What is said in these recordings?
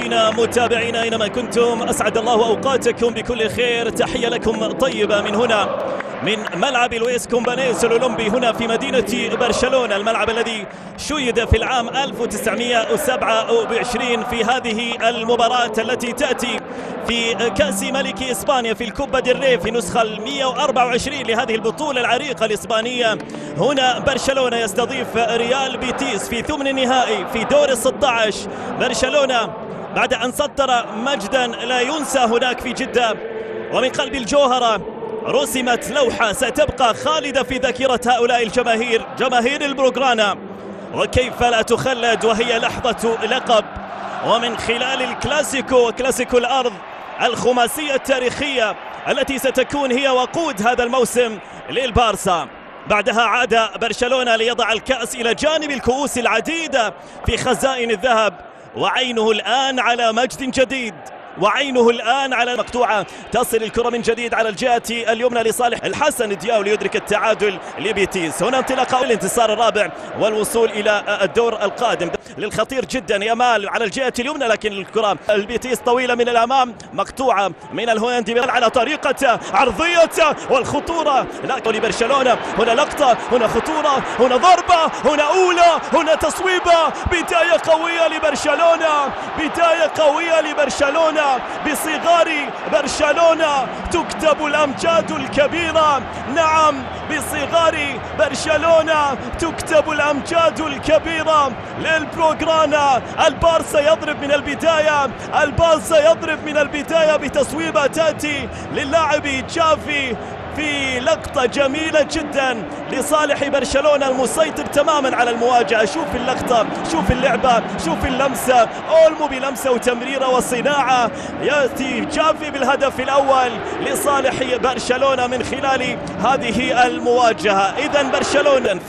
مشاهدينا متابعينا أينما كنتم، أسعد الله أوقاتكم بكل خير. تحية لكم طيبة من هنا من ملعب لويس كومبانيز الأولمبي هنا في مدينة برشلونة، الملعب الذي شيد في العام 1927 في هذه المباراة التي تأتي في كأس ملك إسبانيا في الكوبا ديل ري في نسخة 124 لهذه البطولة العريقة الإسبانية. هنا برشلونة يستضيف ريال بيتيس في ثمن النهائي في دور ال16. برشلونة بعد أن سطر مجدا لا ينسى هناك في جدة، ومن قلب الجوهرة رسمت لوحة ستبقى خالدة في ذاكرة هؤلاء الجماهير، جماهير البلوغرانا، وكيف لا تخلد وهي لحظة لقب. ومن خلال الكلاسيكو، كلاسيكو الأرض، الخماسية التاريخية التي ستكون هي وقود هذا الموسم للبارسا. بعدها عاد برشلونة ليضع الكأس إلى جانب الكؤوس العديدة في خزائن الذهب، وعينه الآن على مجد جديد، وعينه الآن على مقطوعة. تصل الكرة من جديد على الجهة اليمنى لصالح الحسن دياو ليدرك التعادل لبيتيس. هنا انطلاقة الانتصار الرابع والوصول إلى الدور القادم للخطير جدا يامال على الجهة اليمنى، لكن الكرة البيتيس طويلة من الأمام، مقطوعة من الهولندي على طريقة عرضية والخطورة لكن لبرشلونة. هنا لقطة، هنا خطورة، هنا ضربة، هنا أولى، هنا تصويبة. بداية قوية لبرشلونة، بداية قوية لبرشلونة. بصغار برشلونة تكتب الأمجاد الكبيرة. نعم، بصغار برشلونة تكتب الأمجاد الكبيرة للبلوغرانا. البارسا يضرب من البداية، البارسا يضرب من البداية بتصويبة تأتي للاعب جافي في لقطة جميلة جدا لصالح برشلونة المسيطر تماما على المواجهة. شوف اللقطة، شوف اللعبة، شوف اللمسة، أولمو بلمسة وتمريرة وصناعة. يأتي جافي بالهدف الأول لصالح برشلونة من خلال هذه المواجهة. إذن برشلونة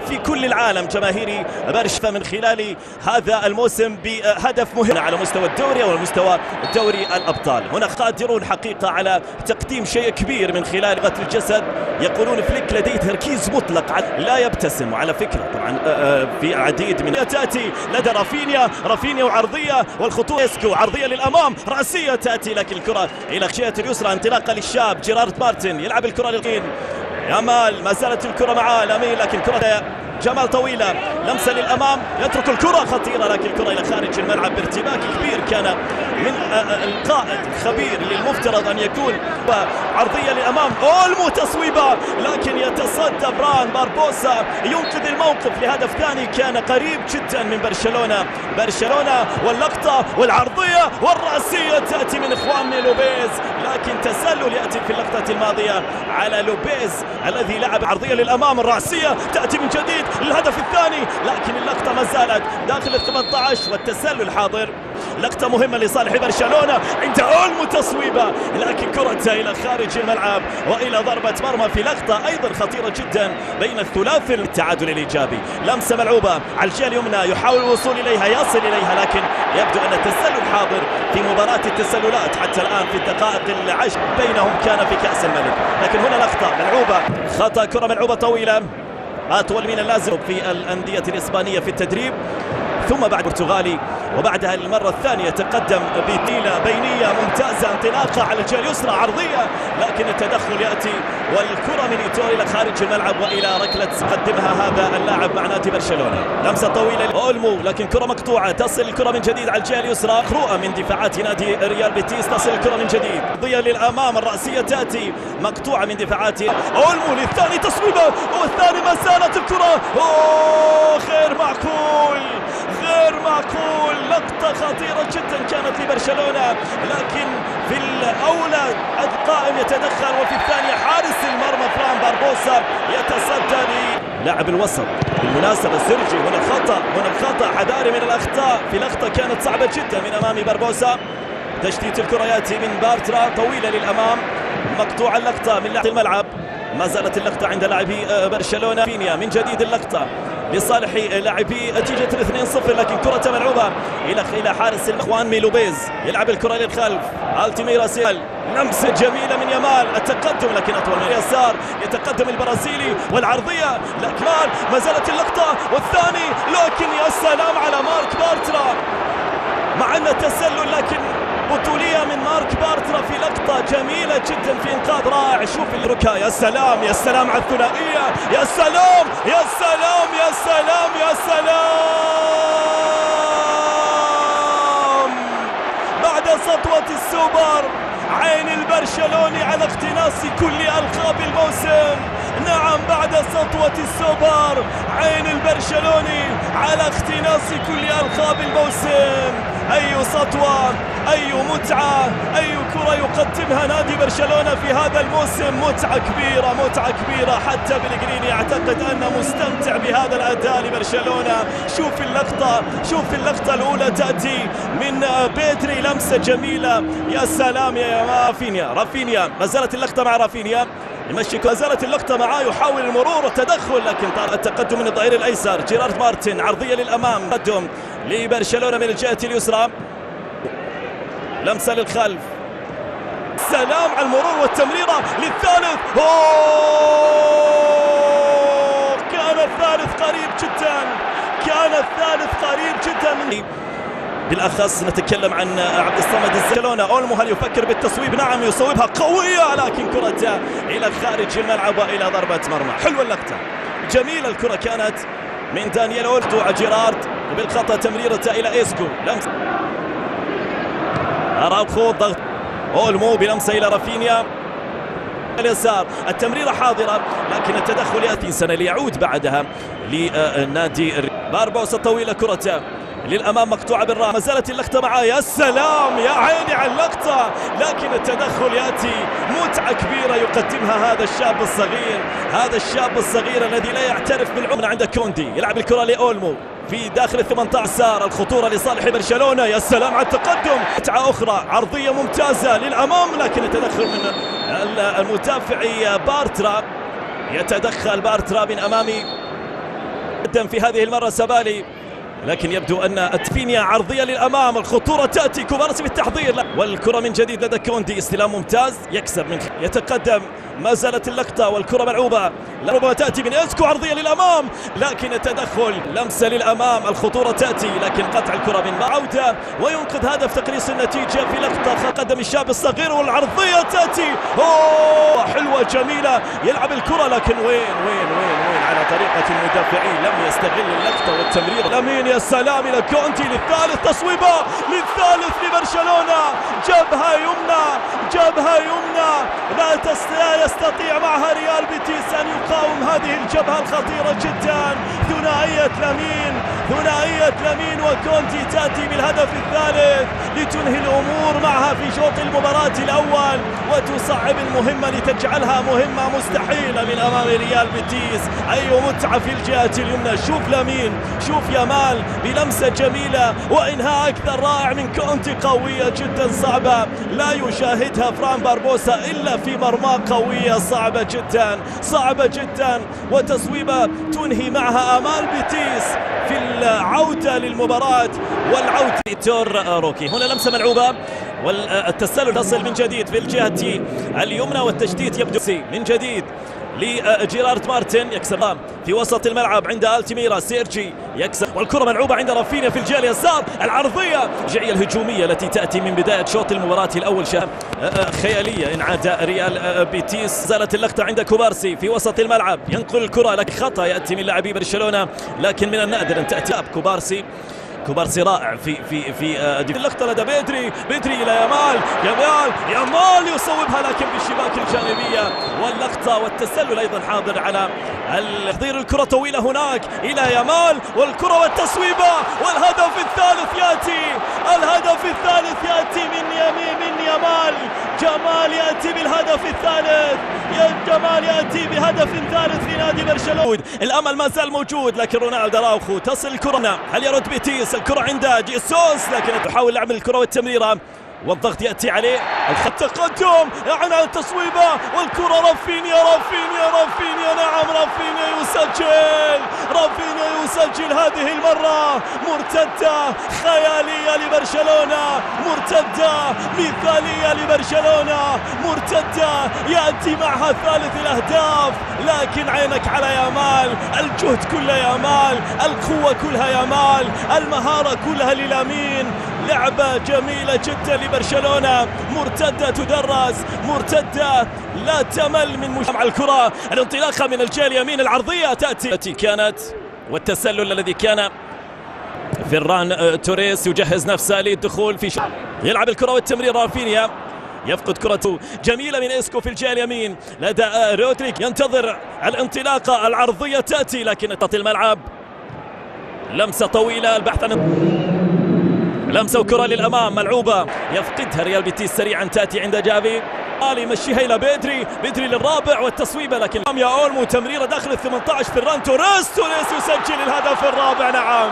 في كل العالم جماهيري برشلونة من خلال هذا الموسم بهدف مهم على مستوى الدوري ومستوى دوري الأبطال. هنا قادرون حقيقة على تقديم شيء كبير من خلال لغة الجسد. يقولون فليك لديه تركيز مطلق، لا يبتسم. وعلى فكرة طبعا في عديد من تأتي لدى رافينيا وعرضية والخطوط يسكو، عرضية للأمام، رأسية تأتي لكن الكرة إلى الجهة اليسرى، انطلاقة للشاب جيرارد مارتن يلعب الكرة للقين. يامال ما زالت الكرة معاه لامين، لكن كرة جمال طويلة، لمسة للأمام، يترك الكرة خطيرة لكن الكرة إلى خارج الملعب بارتباك كبير كان من القائد الخبير اللي المفترض أن يكون. عرضية للأمام، أولمو تصويبة لكن يتصدى بران باربوسا ينقذ الموقف لهدف ثاني كان قريب جدا من برشلونة واللقطة والعرضية والرأسية تأتي من إخوان لوبيز، لكن تسلل يأتي في اللقطة الماضية على لوبيز الذي لعب عرضية للأمام. الرأسية تأتي من جديد للهدف الثاني، لكن اللقطة ما زالت داخل 18 والتسلل حاضر. لقطة مهمة لصالح برشلونة عند أولمو تصويبة، لكن كرة إلى خارج الملعب وإلى ضربة مرمى في لقطة أيضا خطيرة جدا بين الثلاثي. التعادل الإيجابي، لمسة ملعوبة على الجهة اليمنى، يحاول الوصول إليها، يصل إليها، لكن يبدو أن التسلل حاضر في مباراة التسللات حتى الآن في الدقائق العشر بينهم كان في كأس الملك. لكن هنا لقطة ملعوبة، خطأ، كرة ملعوبة طويلة أطول من اللازم في الأندية الإسبانية في التدريب، ثم بعد البرتغالي وبعدها للمرة الثانية تقدم بطيلة بينية ممتازة، انطلاقة على الجهة اليسرى عرضية، لكن التدخل يأتي والكرة من إيتور إلى خارج الملعب وإلى ركلة قدمها هذا اللاعب مع نادي برشلونة. لمسة طويلة لأولمو لكن كرة مقطوعة، تصل الكرة من جديد على الجهة اليسرى، قروءة من دفاعات نادي ريال بيتيس، تصل الكرة من جديد، ضية للأمام، الرأسية تأتي مقطوعة من دفاعات أولمو للثاني، تصويبة والثاني ما زالت الكرة غير معقول، غير معقول. لقطة خطيرة جدا كانت لبرشلونة، لكن في الأولى القائم يتدخل وفي الثانية حارس المرمى فران باربوسا يتصدى لاعب الوسط. بالمناسبة سيرجي هنا خطأ حذاري من الأخطاء في لقطة كانت صعبة جدا من أمام باربوسا. تشتيت الكرة يأتي من بارترا طويلة للأمام، مقطوع اللقطة من لاعب الملعب. ما زالت اللقطة عند لاعبي برشلونة. فينيا من جديد اللقطة لصالح لاعبي نتيجة 2-0، لكن كرة ملعوبة إلى حارس خوان لوبيز، يلعب الكرة للخلف، التيميرا سيال، لمسة جميلة من يامال، التقدم لكن أطول من اليسار، يتقدم البرازيلي والعرضية، لكن ما زالت اللقطة والثاني، لكن يا سلام على مارك بارترا، مع أن تسلل لكن بطولية من مارك بارترا في لقطة جميلة جدا في إنقاذ رائع. شوف الركا، يا سلام يا سلام على الثنائية، يا سلام يا سلام يا سلام يا سلام. بعد سطوة السوبر عين البرشلوني على اقتناص كل ألقاب الموسم. نعم، بعد سطوة السوبر عين البرشلوني على اقتناص كل ألقاب الموسم. أي سطوة، أي متعة، أي كرة يقدمها نادي برشلونة في هذا الموسم. متعة كبيرة، متعة كبيرة. حتى بلغريني أعتقد أنه مستمتع بهذا الأداء لبرشلونة. شوف اللقطة، شوف اللقطة الأولى تأتي من بيدري، لمسة جميلة. يا سلام يا رافينيا، رافينيا ما زالت اللقطة مع رافينيا، يمشي، ما زالت اللقطة معاه، يحاول المرور والتدخل لكن التقدم من الظهير الأيسر. جيرارد مارتن، عرضية للأمام، تقدم لبرشلونة من الجهة اليسرى، لمسة للخلف، سلام على المرور والتمريرة للثالث. كان الثالث قريب جدا، كان الثالث قريب جدا. بالأخص نتكلم عن عبد الصمد برشلونة. أولمو هل يفكر بالتصويب؟ نعم، يصوبها قوية لكن كرة إلى خارج الملعب وإلى ضربة مرمى. حلوة اللقطة، جميلة الكرة كانت من دانيال أولمو على جيرارد، وبالخطأ تمريرته إلى إيسكو، لمسة أراوخو، ضغط أولمو بلمسة إلى رافينيا اليسار، التمريرة حاضرة لكن التدخل يأتي سنة ليعود بعدها لنادي باربوسا طويلة، كرته للأمام مقطوعة بالراحة، ما زالت اللقطة معاه. يا سلام يا عيني على اللقطة، لكن التدخل يأتي. متعة كبيرة يقدمها هذا الشاب الصغير، هذا الشاب الصغير الذي لا يعترف بالعمر. عند كوندي يلعب الكرة لأولمو في داخل 18، الخطورة لصالح برشلونة. يا سلام على التقدم، متعة أخرى، عرضية ممتازة للأمام لكن التدخل من المدافع بارترا. يتدخل بارترا من أمامي جدا في هذه المرة سبالي، لكن يبدو أن رافينيا، عرضية للأمام، الخطورة تأتي، كوبارسي بالتحضير، والكرة من جديد لدى كوندي، استلام ممتاز، يكسب من يتقدم، ما زالت اللقطة والكرة ملعوبة، ربما تأتي من إسكو، عرضية للأمام لكن التدخل، لمسة للأمام، الخطورة تأتي لكن قطع الكرة من عودة وينقذ هدف تقليص النتيجة في لقطة قدم الشاب الصغير، والعرضية تأتي، حلوة جميلة، يلعب الكرة لكن وين على طريقة المدافعين، لم يستغل اللقطة والتمرير. لامين، يا سلام إلى كونتي للثالث، تصويبة للثالث لبرشلونة، جبهة يمنى لا يستطيع معها ريال بيتيس أن يقاوم هذه الجبهة الخطيرة جدا. ثنائية لامين وكونتي تأتي بالهدف الثالث لتنهي الأمور معها في شوط المباراة الأول وتصعب المهمة لتجعلها مهمة مستحيلة من أمام ريال بيتيس. أي متعة في الجهة اليمنى، شوف لامين، شوف يامال بلمسة جميلة وإنهاء أكثر رائع من كونتي، قوية جدا صعبة لا يشاهدها فران باربوسا إلا في مرمى، قوية صعبة جدا وتصويبة تنهي معها آمال بيتيس في العودة للمباراة والعودة. تور روكي هنا لمسة ملعوبة والتسلل تصل من جديد في الجهة اليمنى والتشتيت يبدو من جديد لجيرارد مارتن، يكسب في وسط الملعب عند التيميرا، سيرجي يكسب والكرة ملعوبة عند رافينيا في الجهة اليسار، العرضية الجعية الهجومية التي تأتي من بداية شوط المباراة الأول خيالية إن عاد ريال بيتيس. زالت اللقطة عند كوبارسي في وسط الملعب، ينقل الكرة لكن خطأ يأتي من لاعبي برشلونة، لكن من النادر أن تأتي كوبارسي رائع في اللقطة لدى بيدري إلى يامال يصوبها لكن بالشباك الجانبية، واللقطة والتسلل أيضا حاضر على تحضير الكرة طويلة هناك إلى يامال والكرة والتصويبة والهدف الثالث يأتي من يامال. جمال يأتي بالهدف الثالث، جمال يأتي بهدف ثالث في نادي برشلونة. الأمل ما زال موجود لكن رونالدو أراوخو تصل الكرة، هل يرد بيتيس؟ الكرة عند جيسوس لكن يحاول لعب الكرة والتمريرة والضغط يأتي عليه، التقدم على التصويبة والكرة رافينيا، نعم رافينيا يسجل هذه المرة، مرتدة خيالية لبرشلونة، مرتدة مثالية لبرشلونة، مرتدة يأتي معها ثالث الأهداف، لكن عينك على يامال، الجهد كله يامال، القوة كلها يامال، المهارة كلها للامين، لعبة جميلة جدا لبرشلونة، مرتدة تدرس، مرتدة لا تمل من مع الكرة، الانطلاقة من الجهة اليمين، العرضية تأتي التي كانت، والتسلل الذي كان فيران توريس يجهز نفسه للدخول في يلعب الكرة والتمرير. رافينيا يفقد كرته جميلة من إسكو في الجهة اليمين لدى رودريك، ينتظر الانطلاقة العرضية تأتي لكن تطي الملعب، لمسة طويلة، البحث عن لمسة وكرة للأمام ملعوبة يفقدها ريال بيتيس سريعا، تأتي عند جافي يمشيها إلى بدري للرابع والتصويبة، لكن يا أولمو تمريرة داخل ال18. فيران توريس يسجل الهدف الرابع. نعم،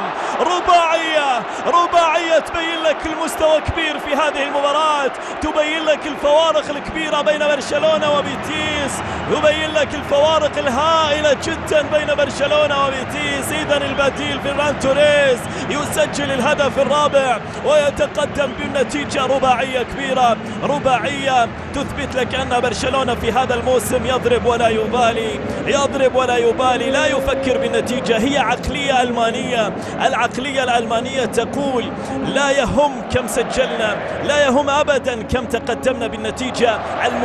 رباعية تبين لك المستوى كبير في هذه المباراة، تبين لك الفوارق الكبيرة بين برشلونة وبيتيس، يبين لك الفوارق الهائلة جدا بين برشلونة وبيتيس. إذا البديل فيران توريس يسجل الهدف الرابع ويتقدم بالنتيجة، رباعية كبيرة، رباعية تثبت لك أن برشلونة في هذا الموسم يضرب ولا يبالي، لا يفكر بالنتيجة. هي عقلية ألمانية، العقلية الألمانية تقول لا يهم كم سجلنا، لا يهم أبدا كم تقدمنا بالنتيجة.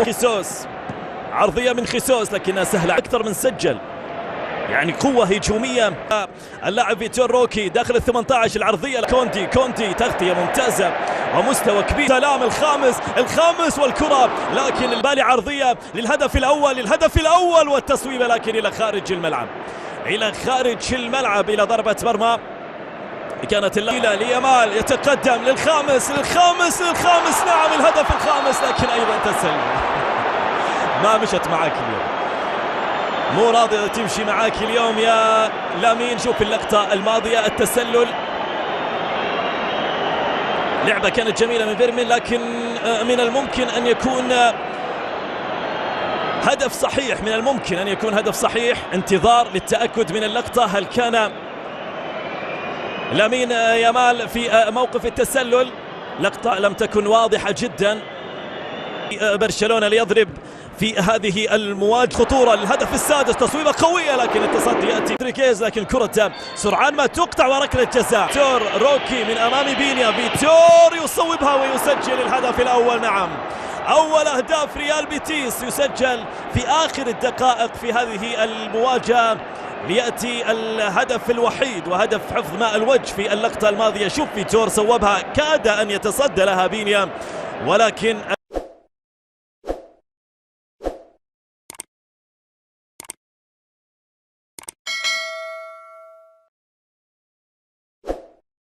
خيسوس، عرضية من خيسوس لكنها سهلة أكثر من سجل، يعني قوة هجومية. اللاعب فيتور روكي داخل ال18، العرضية كونتي تغطية ممتازة ومستوى كبير. سلام الخامس والكرة، لكن البالي عرضية للهدف الأول والتصويبة، لكن إلى خارج الملعب، إلى ضربة مرمى. كانت الليلة ليامال يتقدم للخامس. نعم، الهدف الخامس، لكن أيضا تسلل. ما مشت معك اليوم، مو راضية تمشي معاك اليوم يا لامين. شوف اللقطة الماضية، التسلل، لعبة كانت جميلة من فيرمين، لكن من الممكن أن يكون هدف صحيح، انتظار للتأكد من اللقطة. هل كان لامين يامال في موقف التسلل؟ لقطة لم تكن واضحة جدا. برشلونة ليضرب في هذه المواجهة، خطورة للهدف السادس، تصويبة قوية لكن التصدي يأتي تريكيز، لكن كرة سرعان ما تقطع وركلة جزاء. فيتور روكي من أمام بينيا، فيتور يصوبها ويسجل الهدف الأول. نعم، أول أهداف ريال بيتيس يسجل في آخر الدقائق في هذه المواجهة، ليأتي الهدف الوحيد وهدف حفظ ماء الوجه في اللقطة الماضية. شوف فيتور صوبها، كاد أن يتصدى لها بينيا ولكن